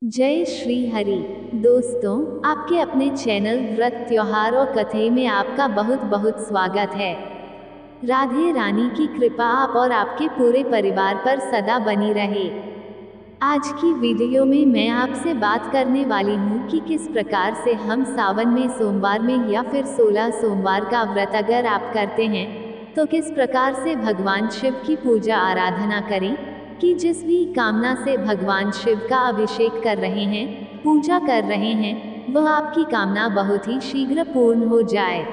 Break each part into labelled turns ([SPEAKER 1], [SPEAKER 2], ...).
[SPEAKER 1] जय श्री हरि। दोस्तों, आपके अपने चैनल व्रत त्योहार और कथे में आपका बहुत बहुत स्वागत है। राधे रानी की कृपा आप और आपके पूरे परिवार पर सदा बनी रहे। आज की वीडियो में मैं आपसे बात करने वाली हूँ कि किस प्रकार से हम सावन में सोमवार में या फिर 16 सोमवार का व्रत अगर आप करते हैं तो किस प्रकार से भगवान शिव की पूजा आराधना करें कि जिस भी कामना से भगवान शिव का अभिषेक कर रहे हैं, पूजा कर रहे हैं, वह आपकी कामना बहुत ही शीघ्र पूर्ण हो जाए।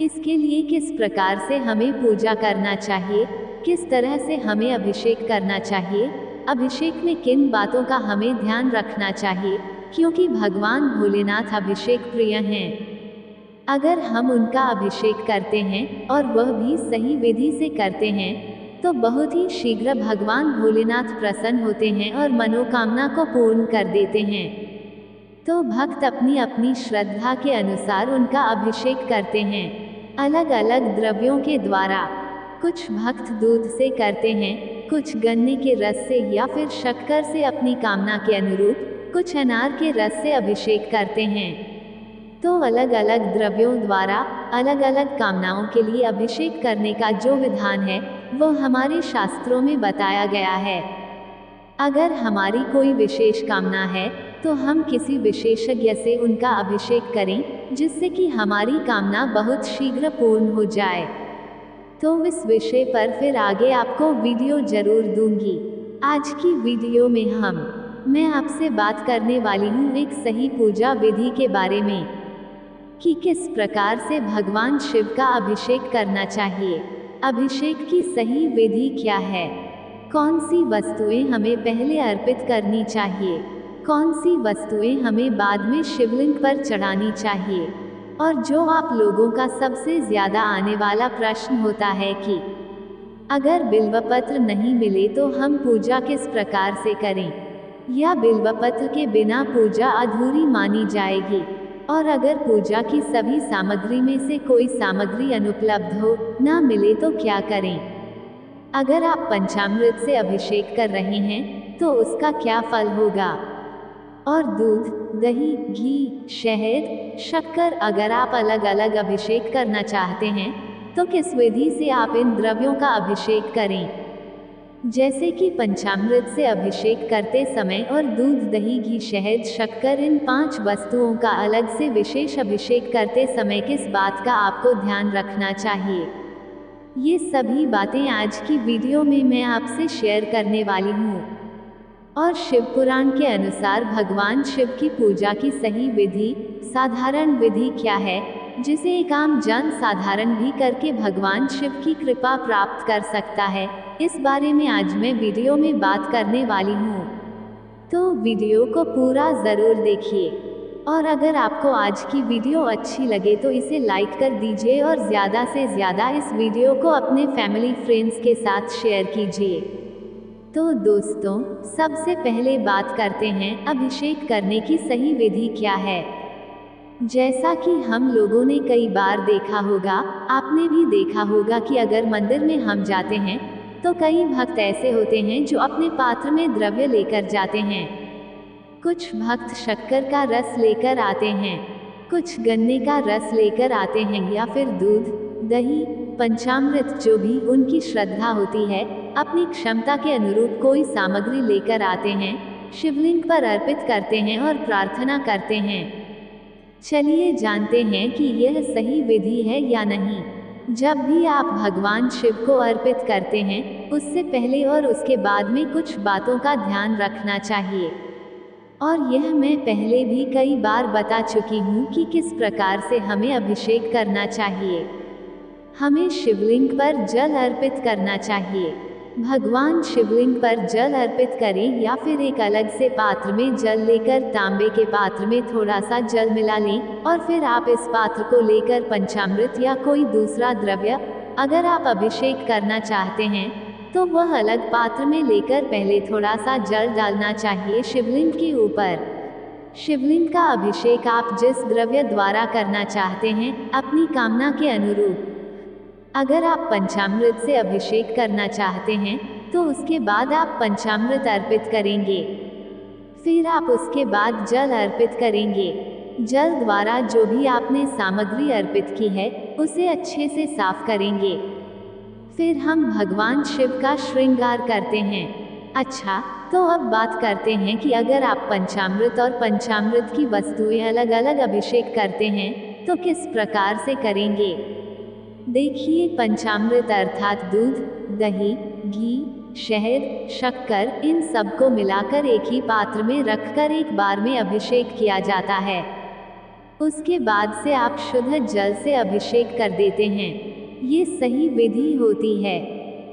[SPEAKER 1] इसके लिए किस प्रकार से हमें पूजा करना चाहिए, किस तरह से हमें अभिषेक करना चाहिए, अभिषेक में किन बातों का हमें ध्यान रखना चाहिए, क्योंकि भगवान भोलेनाथ अभिषेक प्रिय हैं। अगर हम उनका अभिषेक करते हैं और वह भी सही विधि से करते हैं तो बहुत ही शीघ्र भगवान भोलेनाथ प्रसन्न होते हैं और मनोकामना को पूर्ण कर देते हैं। तो भक्त अपनी अपनी श्रद्धा के अनुसार उनका अभिषेक करते हैं अलग अलग द्रव्यों के द्वारा। कुछ भक्त दूध से करते हैं, कुछ गन्ने के रस से या फिर शक्कर से अपनी कामना के अनुरूप, कुछ अनार के रस से अभिषेक करते हैं। तो अलग अलग द्रव्यों द्वारा अलग अलग कामनाओं के लिए अभिषेक करने का जो विधान है वो हमारे शास्त्रों में बताया गया है। अगर हमारी कोई विशेष कामना है तो हम किसी विशेषज्ञ से उनका अभिषेक करें जिससे कि हमारी कामना बहुत शीघ्र पूर्ण हो जाए। तो इस विषय पर फिर आगे आपको वीडियो जरूर दूंगी। आज की वीडियो में मैं आपसे बात करने वाली हूँ एक सही पूजा विधि के बारे में कि किस प्रकार से भगवान शिव का अभिषेक करना चाहिए। अभिषेक की सही विधि क्या है, कौन सी वस्तुएं हमें पहले अर्पित करनी चाहिए, कौन सी वस्तुएं हमें बाद में शिवलिंग पर चढ़ानी चाहिए। और जो आप लोगों का सबसे ज्यादा आने वाला प्रश्न होता है कि अगर बिल्वपत्र नहीं मिले तो हम पूजा किस प्रकार से करें, या बिल्वपत्र के बिना पूजा अधूरी मानी जाएगी, और अगर पूजा की सभी सामग्री में से कोई सामग्री अनुपलब्ध हो, ना मिले तो क्या करें। अगर आप पंचामृत से अभिषेक कर रहे हैं तो उसका क्या फल होगा। और दूध, दही, घी, शहद, शक्कर अगर आप अलग अलग अभिषेक करना चाहते हैं तो किस विधि से आप इन द्रव्यों का अभिषेक करें। जैसे कि पंचामृत से अभिषेक करते समय और दूध, दही, घी, शहद, शक्कर, इन 5 वस्तुओं का अलग से विशेष अभिषेक करते समय किस बात का आपको ध्यान रखना चाहिए, ये सभी बातें आज की वीडियो में मैं आपसे शेयर करने वाली हूँ। और शिव पुराण के अनुसार भगवान शिव की पूजा की सही विधि, साधारण विधि क्या है जिसे एक आम जन साधारण भी करके भगवान शिव की कृपा प्राप्त कर सकता है, इस बारे में आज मैं वीडियो में बात करने वाली हूँ। तो वीडियो को पूरा ज़रूर देखिए। और अगर आपको आज की वीडियो अच्छी लगे तो इसे लाइक कर दीजिए और ज़्यादा से ज़्यादा इस वीडियो को अपने फैमिली फ्रेंड्स के साथ शेयर कीजिए। तो दोस्तों, सबसे पहले बात करते हैं अभिषेक करने की सही विधि क्या है। जैसा कि हम लोगों ने कई बार देखा होगा, आपने भी देखा होगा कि अगर मंदिर में हम जाते हैं तो कई भक्त ऐसे होते हैं जो अपने पात्र में द्रव्य लेकर जाते हैं। कुछ भक्त शक्कर का रस लेकर आते हैं, कुछ गन्ने का रस लेकर आते हैं, या फिर दूध, दही, पंचामृत, जो भी उनकी श्रद्धा होती है, अपनी क्षमता के अनुरूप कोई सामग्री लेकर आते हैं, शिवलिंग पर अर्पित करते हैं और प्रार्थना करते हैं। चलिए जानते हैं कि यह सही विधि है या नहीं। जब भी आप भगवान शिव को अर्पित करते हैं उससे पहले और उसके बाद में कुछ बातों का ध्यान रखना चाहिए। और यह मैं पहले भी कई बार बता चुकी हूँ कि किस प्रकार से हमें अभिषेक करना चाहिए। हमें शिवलिंग पर जल अर्पित करना चाहिए। भगवान शिवलिंग पर जल अर्पित करें या फिर एक अलग से पात्र में जल लेकर तांबे के पात्र में थोड़ा सा जल मिला लें और फिर आप इस पात्र को लेकर पंचामृत या कोई दूसरा द्रव्य अगर आप अभिषेक करना चाहते हैं तो वह अलग पात्र में लेकर पहले थोड़ा सा जल डालना चाहिए शिवलिंग के ऊपर। शिवलिंग का अभिषेक आप जिस द्रव्य द्वारा करना चाहते हैं अपनी कामना के अनुरूप। अगर आप पंचामृत से अभिषेक करना चाहते हैं तो उसके बाद आप पंचामृत अर्पित करेंगे। फिर आप उसके बाद जल अर्पित करेंगे। जल द्वारा जो भी आपने सामग्री अर्पित की है उसे अच्छे से साफ करेंगे। फिर हम भगवान शिव का श्रृंगार करते हैं। अच्छा, तो अब बात करते हैं कि अगर आप पंचामृत और पंचामृत की वस्तुएं अलग अलग अभिषेक करते हैं तो किस प्रकार से करेंगे। देखिए, पंचामृत अर्थात दूध, दही, घी, शहद, शक्कर, इन सबको मिलाकर एक ही पात्र में रखकर एक बार में अभिषेक किया जाता है। उसके बाद से आप शुद्ध जल से अभिषेक कर देते हैं। ये सही विधि होती है।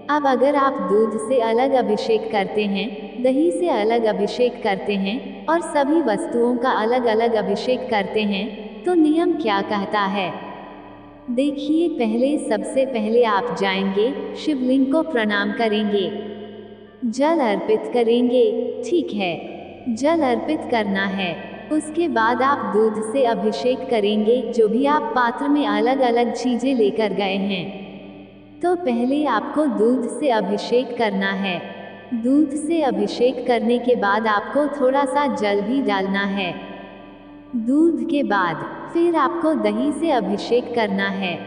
[SPEAKER 1] अब अगर आप दूध से अलग अभिषेक करते हैं, दही से अलग अभिषेक करते हैं और सभी वस्तुओं का अलग अलग अभिषेक करते हैं तो नियम क्या कहता है। देखिए, सबसे पहले आप जाएंगे, शिवलिंग को प्रणाम करेंगे, जल अर्पित करेंगे। ठीक है, जल अर्पित करना है। उसके बाद आप दूध से अभिषेक करेंगे, जो भी आप पात्र में अलग अलग चीजें लेकर गए हैं। तो पहले आपको दूध से अभिषेक करना है। दूध से अभिषेक करने के बाद आपको थोड़ा सा जल भी डालना है। दूध के बाद फिर आपको दही से अभिषेक करना है।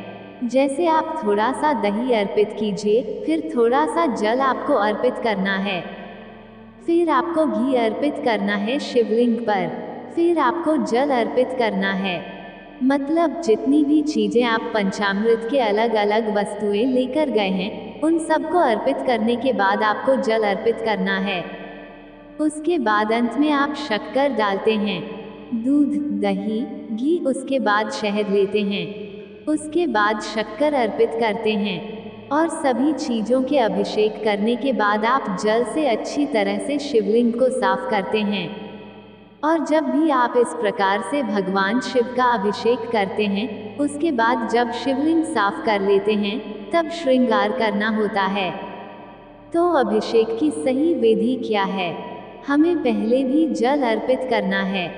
[SPEAKER 1] जैसे आप थोड़ा सा दही अर्पित कीजिए, फिर थोड़ा सा जल आपको अर्पित करना है। फिर आपको घी अर्पित करना है शिवलिंग पर। फिर आपको जल अर्पित करना है। मतलब जितनी भी चीजें आप पंचामृत के अलग अलग वस्तुएं लेकर गए हैं उन सबको अर्पित करने के बाद आपको जल अर्पित करना है। उसके बाद अंत में आप शक्कर डालते हैं। दूध, दही, घी, उसके बाद शहद लेते हैं। उसके बाद शक्कर अर्पित करते हैं और सभी चीजों के अभिषेक करने के बाद आप जल से अच्छी तरह से शिवलिंग को साफ करते हैं। और जब भी आप इस प्रकार से भगवान शिव का अभिषेक करते हैं, उसके बाद जब शिवलिंग साफ कर लेते हैं तब श्रृंगार करना होता है। तो अभिषेक की सही विधि क्या है? हमें पहले भी जल अर्पित करना है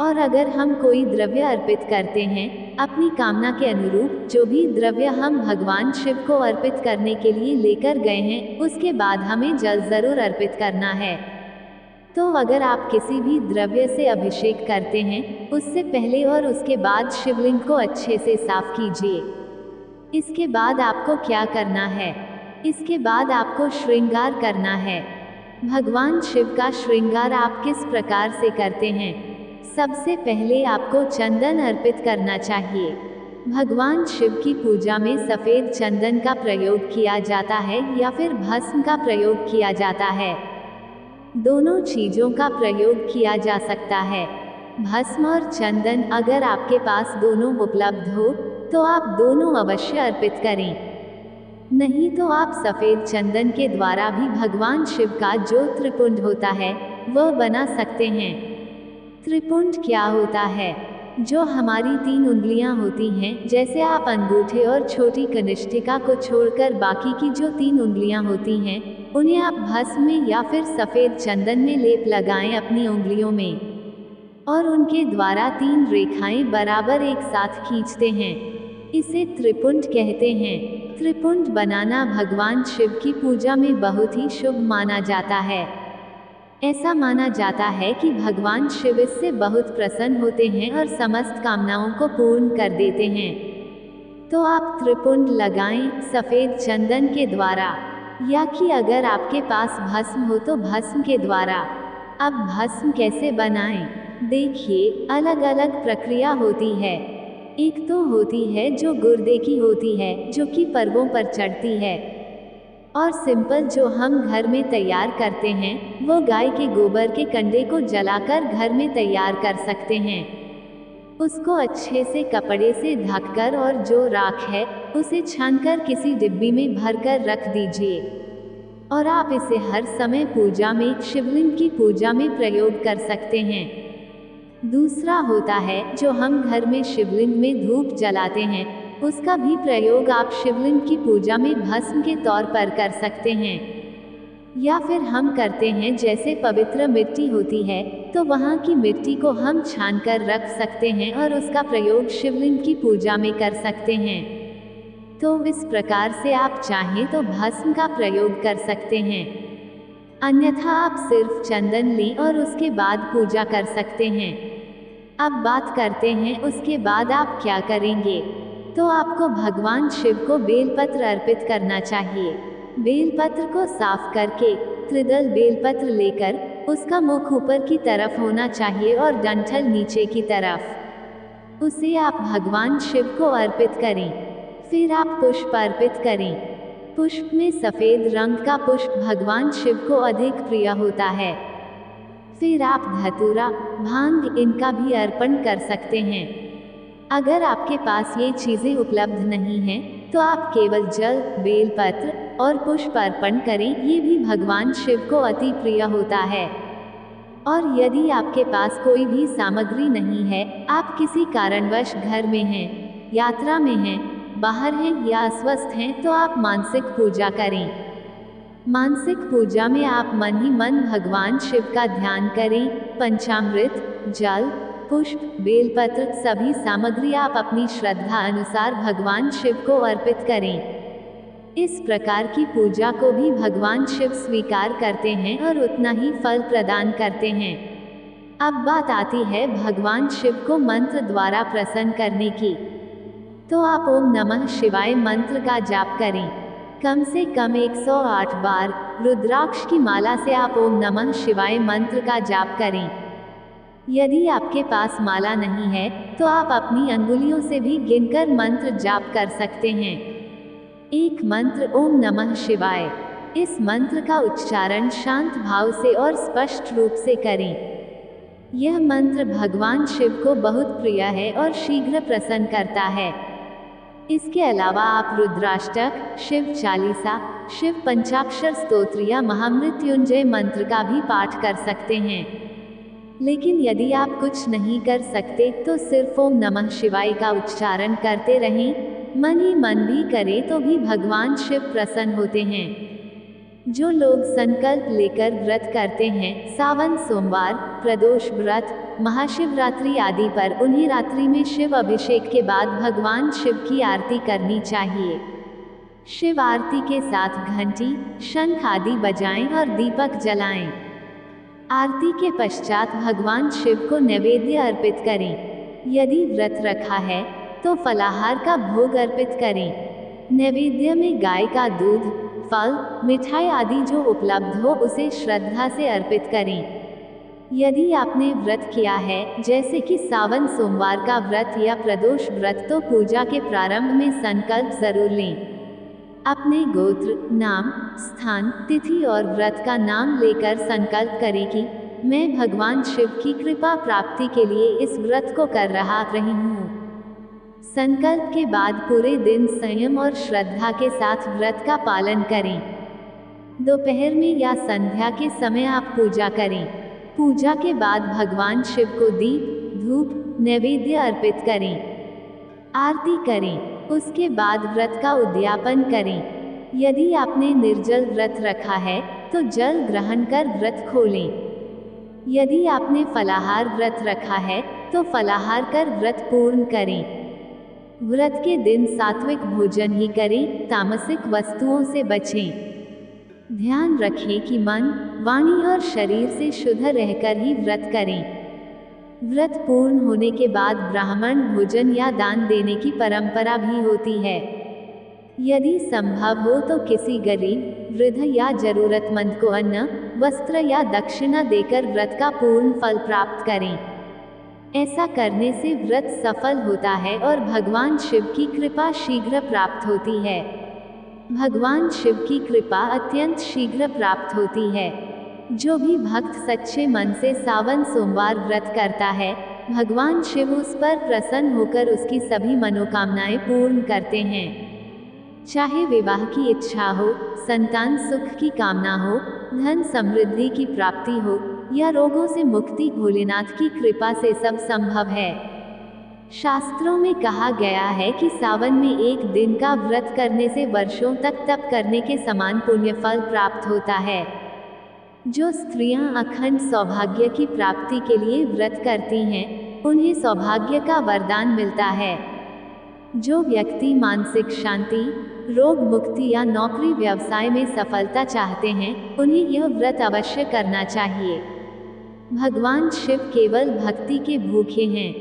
[SPEAKER 1] और अगर हम कोई द्रव्य अर्पित करते हैं अपनी कामना के अनुरूप, जो भी द्रव्य हम भगवान शिव को अर्पित करने के लिए लेकर गए हैं, उसके बाद हमें जल जरूर अर्पित करना है। तो अगर आप किसी भी द्रव्य से अभिषेक करते हैं, उससे पहले और उसके बाद शिवलिंग को अच्छे से साफ कीजिए। इसके बाद आपको क्या करना है? इसके बाद आपको श्रृंगार करना है। भगवान शिव का श्रृंगार आप किस प्रकार से करते हैं? सबसे पहले आपको चंदन अर्पित करना चाहिए। भगवान शिव की पूजा में सफ़ेद चंदन का प्रयोग किया जाता है या फिर भस्म का प्रयोग किया जाता है। दोनों चीज़ों का प्रयोग किया जा सकता है। भस्म और चंदन अगर आपके पास दोनों उपलब्ध हो तो आप दोनों अवश्य अर्पित करें। नहीं तो आप सफ़ेद चंदन के द्वारा भी भगवान शिव का जो त्रिपुंड होता है वह बना सकते हैं। त्रिपुंड क्या होता है? जो हमारी 3 उंगलियां होती हैं, जैसे आप अंगूठे और छोटी कनिष्ठिका को छोड़कर बाकी की जो 3 उंगलियां होती हैं, उन्हें आप भस्म में या फिर सफ़ेद चंदन में लेप लगाएं अपनी उंगलियों में और उनके द्वारा 3 रेखाएं बराबर एक साथ खींचते हैं। इसे त्रिपुंड कहते हैं। त्रिपुंड बनाना भगवान शिव की पूजा में बहुत ही शुभ माना जाता है। ऐसा माना जाता है कि भगवान शिव इससे बहुत प्रसन्न होते हैं और समस्त कामनाओं को पूर्ण कर देते हैं। तो आप त्रिपुंड लगाएं सफ़ेद चंदन के द्वारा, या कि अगर आपके पास भस्म हो तो भस्म के द्वारा। अब भस्म कैसे बनाएं? देखिए, अलग अलग प्रक्रिया होती है। एक तो होती है जो गुर्दे की होती है, जो कि पर्वों पर चढ़ती है, और सिंपल जो हम घर में तैयार करते हैं वो गाय के गोबर के कंडे को जलाकर घर में तैयार कर सकते हैं। उसको अच्छे से कपड़े से ढककर और जो राख है उसे छानकर किसी डिब्बी में भरकर रख दीजिए और आप इसे हर समय पूजा में, शिवलिंग की पूजा में प्रयोग कर सकते हैं। दूसरा होता है जो हम घर में शिवलिंग में धूप जलाते हैं, उसका भी प्रयोग आप शिवलिंग की पूजा में भस्म के तौर पर कर सकते हैं। या फिर हम करते हैं जैसे पवित्र मिट्टी होती है तो वहाँ की मिट्टी को हम छानकर रख सकते हैं और उसका प्रयोग शिवलिंग की पूजा में कर सकते हैं। तो इस प्रकार से आप चाहें तो भस्म का प्रयोग कर सकते हैं। अन्यथा आप सिर्फ चंदन लें और उसके बाद पूजा कर सकते हैं। अब बात करते हैं उसके बाद आप क्या करेंगे। तो आपको भगवान शिव को बेलपत्र अर्पित करना चाहिए। बेलपत्र को साफ करके त्रिदल बेलपत्र लेकर उसका मुख ऊपर की तरफ होना चाहिए और डंठल नीचे की तरफ। उसे आप भगवान शिव को अर्पित करें। फिर आप पुष्प अर्पित करें। पुष्प में सफेद रंग का पुष्प भगवान शिव को अधिक प्रिय होता है। फिर आप धतूरा, भांग इनका भी अर्पण कर सकते हैं। अगर आपके पास ये चीज़ें उपलब्ध नहीं हैं, तो आप केवल जल, बेलपत्र और पुष्प अर्पण करें, ये भी भगवान शिव को अति प्रिय होता है। और यदि आपके पास कोई भी सामग्री नहीं है, आप किसी कारणवश घर में हैं, यात्रा में हैं, बाहर हैं या अस्वस्थ हैं, तो आप मानसिक पूजा करें। मानसिक पूजा में आप मन ही मन भगवान शिव का ध्यान करें। पंचामृत, जल, पुष्प, बेलपत्र सभी सामग्री आप अपनी श्रद्धा अनुसार भगवान शिव को अर्पित करें। इस प्रकार की पूजा को भी भगवान शिव स्वीकार करते हैं और उतना ही फल प्रदान करते हैं। अब बात आती है भगवान शिव को मंत्र द्वारा प्रसन्न करने की। तो आप ओम नमः शिवाय मंत्र का जाप करें। कम से कम 108 बार रुद्राक्ष की माला से आप ओम नमः शिवाय मंत्र का जाप करें। यदि आपके पास माला नहीं है, तो आप अपनी अंगुलियों से भी गिनकर मंत्र जाप कर सकते हैं। एक मंत्र ओम नमः शिवाय। इस मंत्र का उच्चारण शांत भाव से और स्पष्ट रूप से करें। यह मंत्र भगवान शिव को बहुत प्रिय है और शीघ्र प्रसन्न करता है। इसके अलावा आप रुद्राष्टक, शिव चालीसा, शिव पंचाक्षर स्तोत्र या महामृत्युंजय मंत्र का भी पाठ कर सकते हैं। लेकिन यदि आप कुछ नहीं कर सकते, तो सिर्फ ओम नमः शिवाय का उच्चारण करते रहें। मन ही मन भी करें तो भी भगवान शिव प्रसन्न होते हैं। जो लोग संकल्प लेकर व्रत करते हैं, सावन सोमवार, प्रदोष व्रत, महाशिवरात्रि आदि पर, उन्हें रात्रि में शिव अभिषेक के बाद भगवान शिव की आरती करनी चाहिए। शिव आरती के साथ घंटी, शंख आदि बजाएं और दीपक जलाएं। आरती के पश्चात भगवान शिव को नैवेद्य अर्पित करें। यदि व्रत रखा है, तो फलाहार का भोग अर्पित करें। नैवेद्य में गाय का दूध, फल, मिठाई आदि जो उपलब्ध हो उसे श्रद्धा से अर्पित करें। यदि आपने व्रत किया है, जैसे कि सावन सोमवार का व्रत या प्रदोष व्रत, तो पूजा के प्रारंभ में संकल्प जरूर लें। अपने गोत्र, नाम, स्थान, तिथि और व्रत का नाम लेकर संकल्प करें कि मैं भगवान शिव की कृपा प्राप्ति के लिए इस व्रत को कर रही हूँ। संकल्प के बाद पूरे दिन संयम और श्रद्धा के साथ व्रत का पालन करें। दोपहर में या संध्या के समय आप पूजा करें। पूजा के बाद भगवान शिव को दीप, धूप, नैवेद्य अर्पित करें। आरती करें। उसके बाद व्रत का उद्यापन करें। यदि आपने निर्जल व्रत रखा है, तो जल ग्रहण कर व्रत खोलें। यदि आपने फलाहार व्रत रखा है, तो फलाहार कर व्रत पूर्ण करें। व्रत के दिन सात्विक भोजन ही करें, तामसिक वस्तुओं से बचें। ध्यान रखें कि मन, वाणी और शरीर से शुद्ध रहकर ही व्रत करें। व्रत पूर्ण होने के बाद ब्राह्मण भोजन या दान देने की परंपरा भी होती है। यदि संभव हो तो किसी गरीब, वृद्ध या जरूरतमंद को अन्न, वस्त्र या दक्षिणा देकर व्रत का पूर्ण फल प्राप्त करें। ऐसा करने से व्रत सफल होता है और भगवान शिव की कृपा शीघ्र प्राप्त होती है। भगवान शिव की कृपा अत्यंत शीघ्र प्राप्त होती है। जो भी भक्त सच्चे मन से सावन सोमवार व्रत करता है, भगवान शिव उस पर प्रसन्न होकर उसकी सभी मनोकामनाएं पूर्ण करते हैं। चाहे विवाह की इच्छा हो, संतान सुख की कामना हो, धन समृद्धि की प्राप्ति हो या रोगों से मुक्ति, भोलेनाथ की कृपा से सब संभव है। शास्त्रों में कहा गया है कि सावन में एक दिन का व्रत करने से वर्षों तक तप करने के समान पुण्य फल प्राप्त होता है। जो स्त्रियां अखंड सौभाग्य की प्राप्ति के लिए व्रत करती हैं, उन्हें सौभाग्य का वरदान मिलता है। जो व्यक्ति मानसिक शांति, रोग मुक्ति या नौकरी व्यवसाय में सफलता चाहते हैं, उन्हें यह व्रत अवश्य करना चाहिए। भगवान शिव केवल भक्ति के भूखे हैं।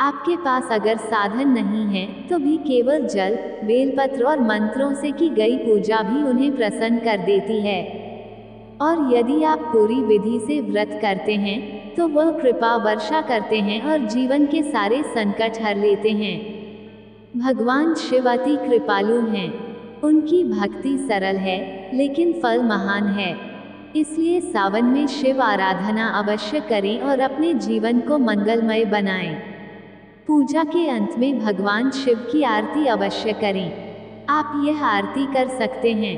[SPEAKER 1] आपके पास अगर साधन नहीं है तो भी केवल जल, बेलपत्र और मंत्रों से की गई पूजा भी उन्हें प्रसन्न कर देती है। और यदि आप पूरी विधि से व्रत करते हैं तो वह कृपा वर्षा करते हैं और जीवन के सारे संकट हर लेते हैं। भगवान शिव अति कृपालु हैं। उनकी भक्ति सरल है लेकिन फल महान है। इसलिए सावन में शिव आराधना अवश्य करें और अपने जीवन को मंगलमय बनाएं। पूजा के अंत में भगवान शिव की आरती अवश्य करें। आप यह आरती कर सकते हैं।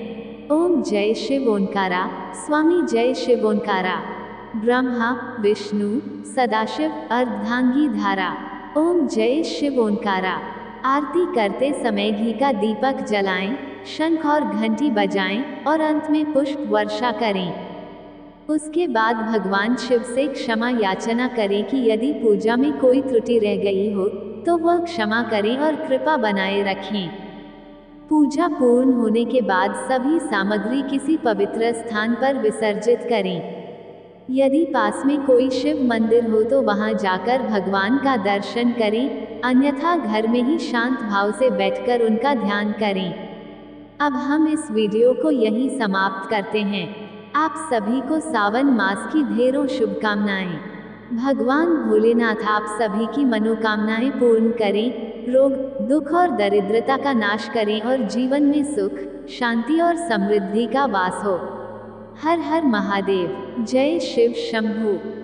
[SPEAKER 1] ओम जय शिव ओंकारा, स्वामी जय शिव ओंकारा, ब्रह्मा विष्णु सदाशिव अर्धांगी धारा। ओम जय शिव ओंकारा। आरती करते समय घी का दीपक जलाएं, शंख और घंटी बजाएं और अंत में पुष्प वर्षा करें। उसके बाद भगवान शिव से क्षमा याचना करें कि यदि पूजा में कोई त्रुटि रह गई हो तो वह क्षमा करें और कृपा बनाए रखें। पूजा पूर्ण होने के बाद सभी सामग्री किसी पवित्र स्थान पर विसर्जित करें। यदि पास में कोई शिव मंदिर हो तो वहां जाकर भगवान का दर्शन करें, अन्यथा घर में ही शांत भाव से बैठकर उनका ध्यान करें। अब हम इस वीडियो को यहीं समाप्त करते हैं। आप सभी को सावन मास की ढेरों शुभकामनाएं। भगवान भोलेनाथ आप सभी की मनोकामनाएं पूर्ण करें, रोग, दुख और दरिद्रता का नाश करें और जीवन में सुख, शांति और समृद्धि का वास हो। हर हर महादेव। जय शिव शंभू।